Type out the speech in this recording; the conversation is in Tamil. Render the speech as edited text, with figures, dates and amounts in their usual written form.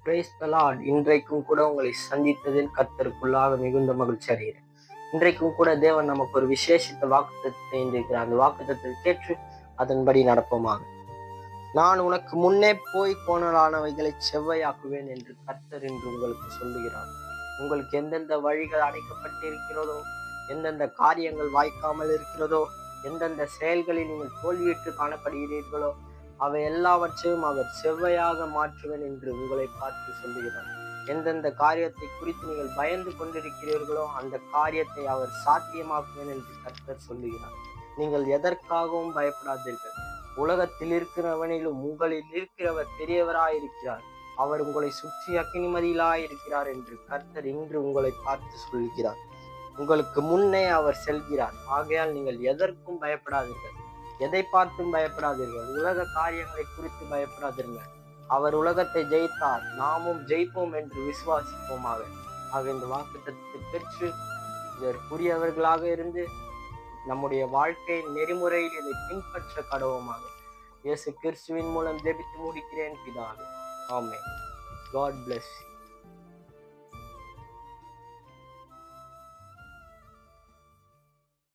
Praise the Lord. இன்றைக்கும் கூட உங்களை சந்தித்ததில் கர்த்தருக்குள்ளாக மிகுந்த மகிழ்ச்சி அடைகிறேன். இன்றைக்கும் கூட தேவன் நமக்கு ஒரு விசேஷித்த வாக்குத்தத்தத்தை இருக்கிறார். அந்த வாக்குத்தத்தை கேட்டு அதன்படி நடப்போமாக. நான் உனக்கு முன்னே போய் கோணலானவைகளை செவ்வையாக்குவேன் என்று கர்த்தர் என்று உங்களுக்கு சொல்லுகிறார். உங்களுக்கு எந்தெந்த வழிகள் அடைக்கப்பட்டிருக்கிறதோ, எந்தெந்த காரியங்கள் வாய்க்காமல் இருக்கிறதோ, எந்தெந்த செயல்களில் நீங்கள் தோல்வியுற்று காணப்படுகிறீர்களோ, அவை எல்லாவற்றையும் அவர் செவ்வையாக மாற்றுவேன் என்று உங்களை பார்த்து சொல்லுகிறார். எந்தெந்த காரியத்தை குறித்து நீங்கள் பயந்து கொண்டிருக்கிறீர்களோ அந்த காரியத்தை அவர் சாத்தியமாக்குவேன் என்று கர்த்தர் சொல்லுகிறார். நீங்கள் எதற்காகவும் பயப்படாதீர்கள். உலகத்தில் இருக்கிறவனிலும் உங்களில் இருக்கிறவர் பெரியவராயிருக்கிறார். அவர் உங்களை சுற்றி அக்கினிமதியிலாயிருக்கிறார் என்று கர்த்தர் இன்று உங்களை பார்த்து சொல்லுகிறார். உங்களுக்கு முன்னே அவர் செல்கிறார். ஆகையால் நீங்கள் எதற்கும் பயப்படாதீர்கள். எதை பார்த்தும் பயப்படாதீர்கள். உலக காரியங்களை குறித்து பயப்படாதீர்கள். அவர் உலகத்தை ஜெயித்தார், நாமும் ஜெயிப்போம் என்று விசுவாசிப்போமாக. ஆக இந்த வாக்குத்தத்தத்தை பெற்று இதற்குரியவர்களாக இருந்து நம்முடைய வாழ்க்கை நெறிமுறையில் இதை பின்பற்ற கடவுமாக. இயேசு கிறிஸ்துவின் மூலம் ஜெபித்து முடிக்கிறேன் பிதாவே. ஆமென். God bless you.